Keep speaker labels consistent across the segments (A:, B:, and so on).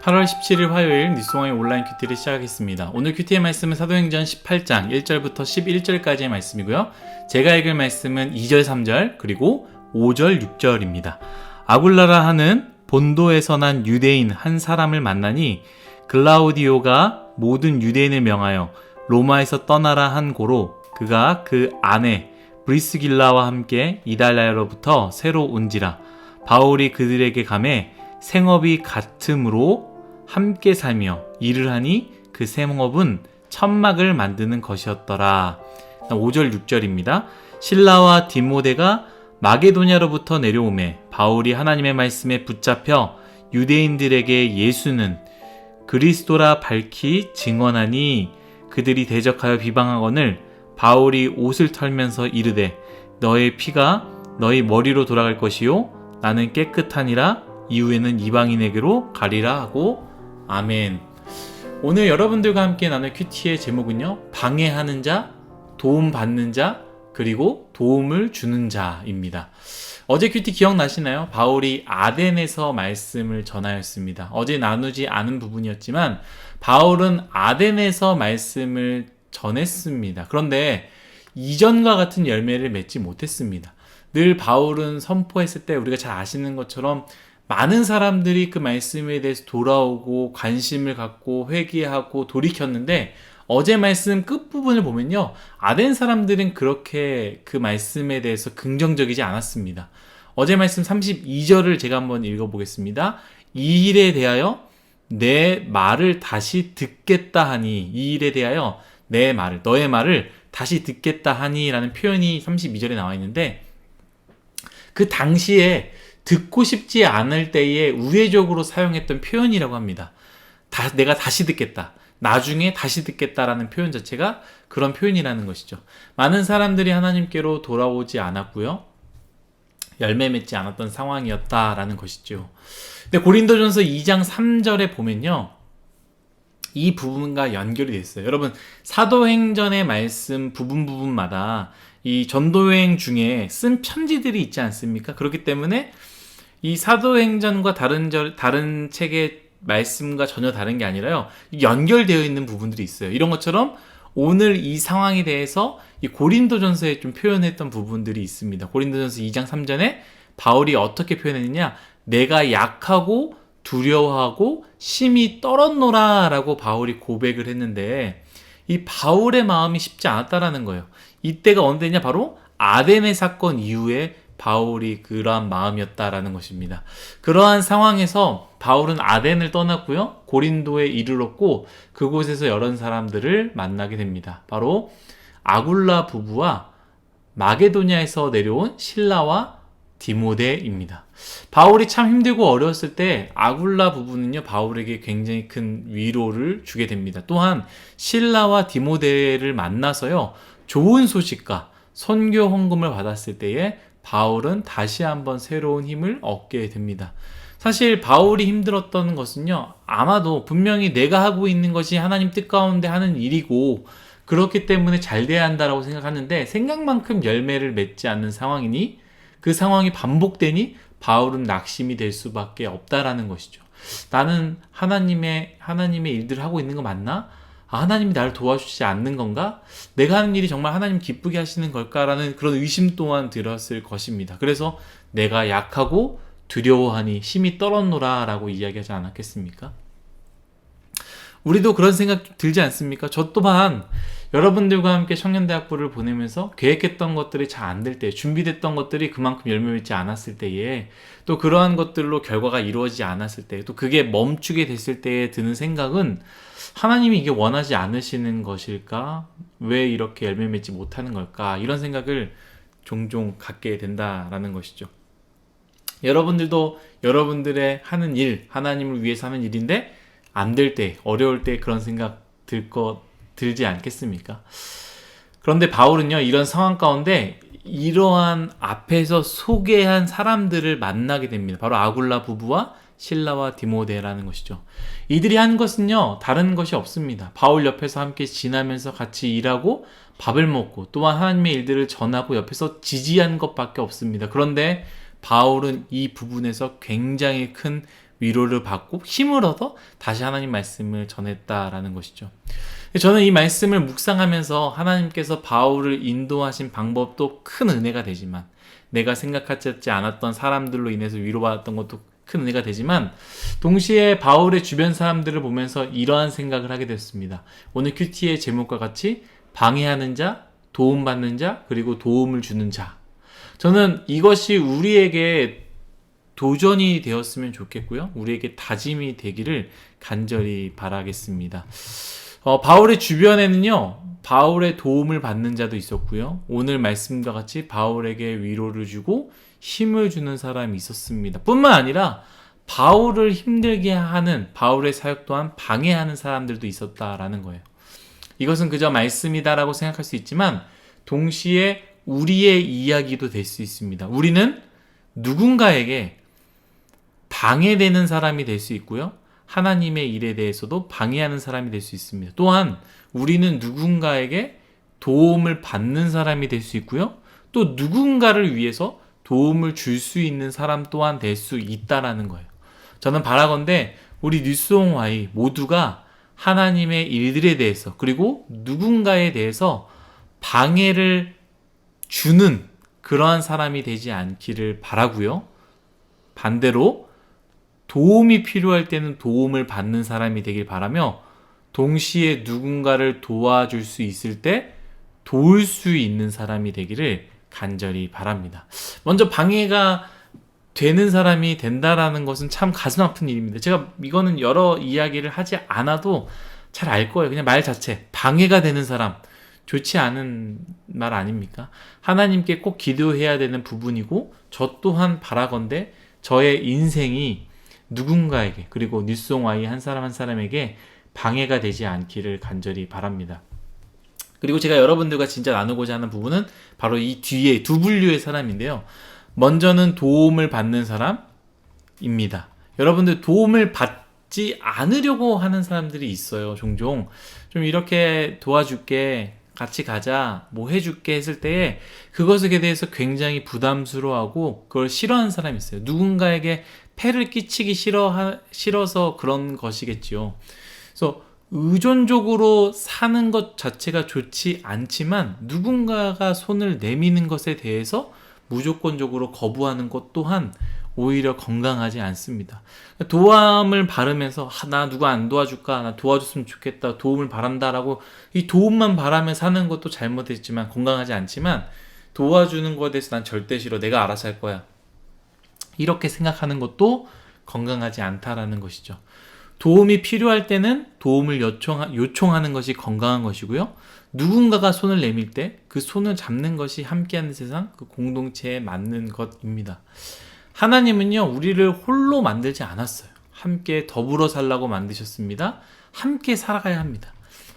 A: 8월 17일 화요일 뉴스공의 온라인 큐티를 시작하겠습니다. 오늘 큐티의 말씀은 사도행전 18장 1절부터 11절까지의 말씀이고요. 제가 읽을 말씀은 2절, 3절, 그리고 5절, 6절입니다. 아굴라라 하는 본도에서 난 유대인 한 사람을 만나니 글라우디오가 모든 유대인을 명하여 로마에서 떠나라 한 고로 그가 그 아내 브리스길라와 함께 이달리아로부터 새로 온지라. 바울이 그들에게 가매 생업이 같음으로 함께 살며 일을 하니 그 생업은 천막을 만드는 것이었더라. 5절 6절입니다. 실라와 디모데가 마게도냐로부터 내려오매 바울이 하나님의 말씀에 붙잡혀 유대인들에게 예수는 그리스도라 밝히 증언하니 그들이 대적하여 비방하거늘 바울이 옷을 털면서 이르되 너의 피가 너희 머리로 돌아갈 것이요 나는 깨끗하니라 이후에는 이방인에게로 가리라 하고 아멘. 오늘 여러분들과 함께 나눌 큐티의 제목은요, 방해하는 자, 도움받는 자, 그리고 도움을 주는 자입니다. 어제 큐티 기억나시나요? 바울이 아덴에서 말씀을 전하였습니다. 어제 나누지 않은 부분이었지만 바울은 아덴에서 말씀을 전했습니다. 그런데 이전과 같은 열매를 맺지 못했습니다. 늘 바울은 선포했을 때 우리가 잘 아시는 것처럼 많은 사람들이 그 말씀에 대해서 돌아오고 관심을 갖고 회개하고 돌이켰는데 어제 말씀 끝부분을 보면요, 아덴 사람들은 그렇게 그 말씀에 대해서 긍정적이지 않았습니다. 어제 말씀 32절을 제가 한번 읽어보겠습니다. 이 일에 대하여 내 말을 다시 듣겠다 하니, 이 일에 대하여 내 말을, 너의 말을 다시 듣겠다 하니 라는 표현이 32절에 나와 있는데, 그 당시에 듣고 싶지 않을 때에 우회적으로 사용했던 표현이라고 합니다. 내가 다시 듣겠다, 나중에 다시 듣겠다라는 표현 자체가 그런 표현이라는 것이죠. 많은 사람들이 하나님께로 돌아오지 않았고요, 열매 맺지 않았던 상황이었다라는 것이죠. 근데 고린도전서 2장 3절에 보면요, 이 부분과 연결이 됐어요. 여러분, 사도행전의 말씀 부분마다 이 전도여행 중에 쓴 편지들이 있지 않습니까? 그렇기 때문에 이 사도행전과 다른 책의 말씀과 전혀 다른 게 아니라요, 연결되어 있는 부분들이 있어요. 이런 것처럼 오늘 이 상황에 대해서 이 고린도전서에 좀 표현했던 부분들이 있습니다. 고린도전서 2장 3절에 바울이 어떻게 표현했느냐, 내가 약하고 두려워하고 심히 떨었노라 라고 바울이 고백을 했는데, 이 바울의 마음이 쉽지 않았다라는 거예요. 이때가 언제냐, 바로 아덴의 사건 이후에 바울이 그러한 마음이었다라는 것입니다. 그러한 상황에서 바울은 아덴을 떠났고요, 고린도에 이르렀고 그곳에서 여러 사람들을 만나게 됩니다. 바로 아굴라 부부와 마게도냐에서 내려온 실라와 디모데입니다. 바울이 참 힘들고 어려웠을 때 아굴라 부부는요, 바울에게 굉장히 큰 위로를 주게 됩니다. 또한 실라와 디모데를 만나서요, 좋은 소식과 선교 헌금을 받았을 때에 바울은 다시 한번 새로운 힘을 얻게 됩니다. 사실 바울이 힘들었던 것은요, 아마도 분명히 내가 하고 있는 것이 하나님 뜻 가운데 하는 일이고 그렇기 때문에 잘 돼야 한다라고 생각하는데, 생각만큼 열매를 맺지 않는 상황이니, 그 상황이 반복되니 바울은 낙심이 될 수밖에 없다라는 것이죠. 나는 하나님의 일들을 하고 있는 거 맞나? 하나님이 나를 도와주지 않는 건가? 내가 하는 일이 정말 하나님 기쁘게 하시는 걸까라는 그런 의심 또한 들었을 것입니다. 그래서 내가 약하고 두려워하니 심히 떨었노라 라고 이야기하지 않았겠습니까? 우리도 그런 생각 들지 않습니까? 저 또한 여러분들과 함께 청년대학부를 보내면서 계획했던 것들이 잘 안 될 때, 준비됐던 것들이 그만큼 열매 맺지 않았을 때에, 또 그러한 것들로 결과가 이루어지지 않았을 때, 또 그게 멈추게 됐을 때에 드는 생각은, 하나님이 이게 원하지 않으시는 것일까? 왜 이렇게 열매 맺지 못하는 걸까? 이런 생각을 종종 갖게 된다라는 것이죠. 여러분들도 여러분들의 하는 일, 하나님을 위해서 하는 일인데 안 될 때, 어려울 때 그런 생각 들지 않겠습니까? 그런데 바울은요, 이런 상황 가운데 이러한 앞에서 소개한 사람들을 만나게 됩니다. 바로 아굴라 부부와 실라와 디모데라는 것이죠. 이들이 한 것은요, 다른 것이 없습니다. 바울 옆에서 함께 지나면서 같이 일하고 밥을 먹고 또한 하나님의 일들을 전하고 옆에서 지지한 것밖에 없습니다. 그런데 바울은 이 부분에서 굉장히 큰 위로를 받고 힘을 얻어 다시 하나님 말씀을 전했다라는 것이죠. 저는 이 말씀을 묵상하면서 하나님께서 바울을 인도하신 방법도 큰 은혜가 되지만, 내가 생각하지 않았던 사람들로 인해서 위로받았던 것도 큰 은혜가 되지만, 동시에 바울의 주변 사람들을 보면서 이러한 생각을 하게 됐습니다. 오늘 큐티의 제목과 같이 방해하는 자, 도움받는 자, 그리고 도움을 주는 자. 저는 이것이 우리에게 도전이 되었으면 좋겠고요. 우리에게 다짐이 되기를 간절히 바라겠습니다. 바울의 주변에는요, 바울의 도움을 받는 자도 있었고요. 오늘 말씀과 같이 바울에게 위로를 주고 힘을 주는 사람이 있었습니다. 뿐만 아니라 바울을 힘들게 하는, 바울의 사역 또한 방해하는 사람들도 있었다라는 거예요. 이것은 그저 말씀이다라고 생각할 수 있지만 동시에 우리의 이야기도 될 수 있습니다. 우리는 누군가에게 방해되는 사람이 될 수 있고요. 하나님의 일에 대해서도 방해하는 사람이 될 수 있습니다. 또한 우리는 누군가에게 도움을 받는 사람이 될 수 있고요. 또 누군가를 위해서 도움을 줄 수 있는 사람 또한 될 수 있다라는 거예요. 저는 바라건대 우리 뉴스홍 Y 모두가 하나님의 일들에 대해서, 그리고 누군가에 대해서 방해를 주는 그러한 사람이 되지 않기를 바라고요. 반대로 도움이 필요할 때는 도움을 받는 사람이 되길 바라며, 동시에 누군가를 도와줄 수 있을 때 도울 수 있는 사람이 되기를 간절히 바랍니다. 먼저 방해가 되는 사람이 된다라는 것은 참 가슴 아픈 일입니다. 제가 이거는 여러 이야기를 하지 않아도 잘 알 거예요. 그냥 말 자체, 방해가 되는 사람, 좋지 않은 말 아닙니까? 하나님께 꼭 기도해야 되는 부분이고, 저 또한 바라건대 저의 인생이 누군가에게, 그리고 뉴스송 Y 한 사람 한 사람에게 방해가 되지 않기를 간절히 바랍니다. 그리고 제가 여러분들과 진짜 나누고자 하는 부분은 바로 이 뒤에 두 분류의 사람인데요. 먼저는 도움을 받는 사람입니다. 여러분들 도움을 받지 않으려고 하는 사람들이 있어요. 종종 좀 이렇게 도와줄게, 같이 가자, 뭐 해줄게 했을 때에 그것에 대해서 굉장히 부담스러워하고 그걸 싫어하는 사람이 있어요. 누군가에게 폐를 끼치기 싫어서 그런 것이겠죠. 그래서 의존적으로 사는 것 자체가 좋지 않지만 누군가가 손을 내미는 것에 대해서 무조건적으로 거부하는 것 또한 오히려 건강하지 않습니다. 도움을 바라면서 나 누가 안 도와줄까, 나 도와줬으면 좋겠다, 도움을 바란다라고 이 도움만 바라며 사는 것도 잘못했지만 건강하지 않지만, 도와주는 것에 대해서 난 절대 싫어, 내가 알아서 할 거야, 이렇게 생각하는 것도 건강하지 않다라는 것이죠. 도움이 필요할 때는 도움을 요청하는 것이 건강한 것이고요. 누군가가 손을 내밀 때 그 손을 잡는 것이 함께하는 세상, 그 공동체에 맞는 것입니다. 하나님은요, 우리를 홀로 만들지 않았어요. 함께 더불어 살라고 만드셨습니다. 함께 살아가야 합니다.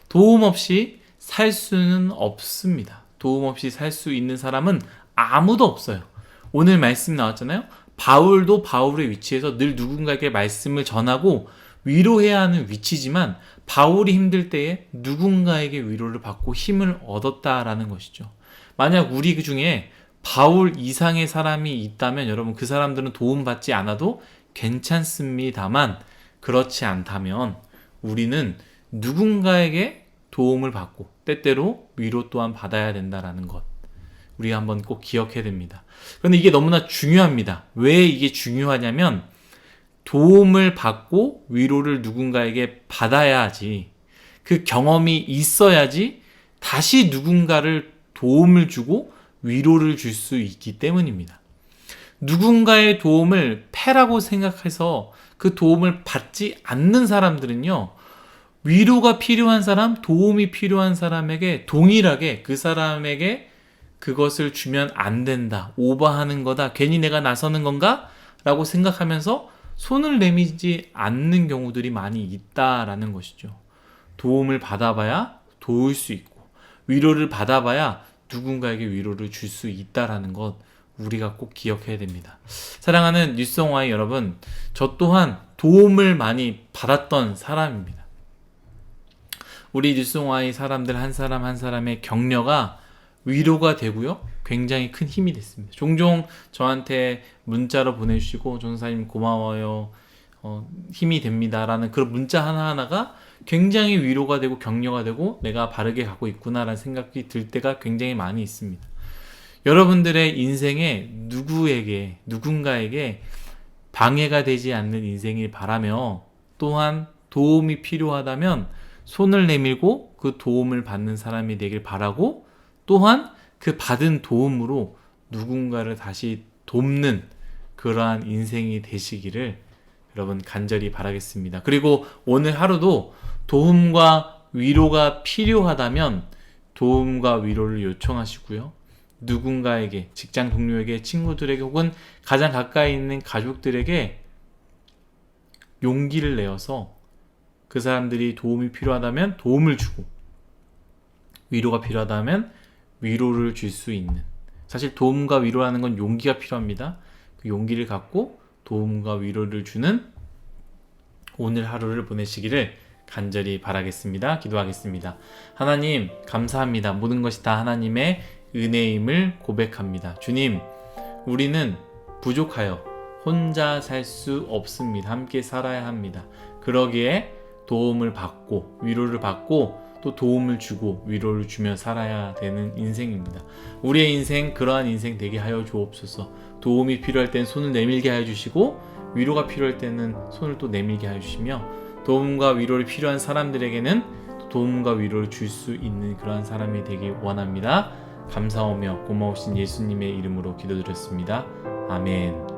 A: 도움 없이 살 수는 없습니다. 도움 없이 살 수 있는 사람은 아무도 없어요. 오늘 말씀 나왔잖아요. 바울도 바울의 위치에서 늘 누군가에게 말씀을 전하고 위로해야 하는 위치지만, 바울이 힘들 때에 누군가에게 위로를 받고 힘을 얻었다라는 것이죠. 만약 우리 그 중에 바울 이상의 사람이 있다면 여러분, 그 사람들은 도움받지 않아도 괜찮습니다만, 그렇지 않다면 우리는 누군가에게 도움을 받고 때때로 위로 또한 받아야 된다라는 것, 우리가 한번 꼭 기억해야 됩니다. 그런데 이게 너무나 중요합니다. 왜 이게 중요하냐면, 도움을 받고 위로를 누군가에게 받아야지, 그 경험이 있어야지 다시 누군가를 도움을 주고 위로를 줄 수 있기 때문입니다. 누군가의 도움을 패라고 생각해서 그 도움을 받지 않는 사람들은요, 위로가 필요한 사람, 도움이 필요한 사람에게 동일하게 그 사람에게 그것을 주면 안 된다, 오버하는 거다, 괜히 내가 나서는 건가? 라고 생각하면서 손을 내밀지 않는 경우들이 많이 있다라는 것이죠. 도움을 받아봐야 도울 수 있고, 위로를 받아봐야 누군가에게 위로를 줄 수 있다라는 것, 우리가 꼭 기억해야 됩니다. 사랑하는 뉴스송 Y 여러분, 저 또한 도움을 많이 받았던 사람입니다. 우리 뉴스송 Y 사람들 한 사람 한 사람의 격려가 위로가 되고요, 굉장히 큰 힘이 됐습니다. 종종 저한테 문자로 보내주시고, 전사님 고마워요, 힘이 됩니다라는 그런 문자 하나하나가 굉장히 위로가 되고 격려가 되고 내가 바르게 가고 있구나라는 생각이 들 때가 굉장히 많이 있습니다. 여러분들의 인생에 누군가에게 방해가 되지 않는 인생을 바라며 또한 도움이 필요하다면 손을 내밀고 그 도움을 받는 사람이 되길 바라고 또한 그 받은 도움으로 누군가를 다시 돕는 그러한 인생이 되시기를 여러분 간절히 바라겠습니다. 그리고 오늘 하루도 도움과 위로가 필요하다면 도움과 위로를 요청하시고요. 누군가에게, 직장 동료에게, 친구들에게 혹은 가장 가까이 있는 가족들에게 용기를 내어서 그 사람들이 도움이 필요하다면 도움을 주고 위로가 필요하다면 위로를 줄 수 있는, 사실 도움과 위로라는 건 용기가 필요합니다. 그 용기를 갖고 도움과 위로를 주는 오늘 하루를 보내시기를 간절히 바라겠습니다. 기도하겠습니다. 하나님 감사합니다. 모든 것이 다 하나님의 은혜임을 고백합니다. 주님, 우리는 부족하여 혼자 살 수 없습니다. 함께 살아야 합니다. 그러기에 도움을 받고 위로를 받고 또 도움을 주고 위로를 주며 살아야 되는 인생입니다. 우리의 인생 그러한 인생 되게 하여 주옵소서. 도움이 필요할 땐 손을 내밀게 하여 주시고 위로가 필요할 때는 손을 또 내밀게 하여 주시며 도움과 위로를 필요한 사람들에게는 도움과 위로를 줄 수 있는 그러한 사람이 되길 원합니다. 감사하며 고마우신 예수님의 이름으로 기도드렸습니다. 아멘.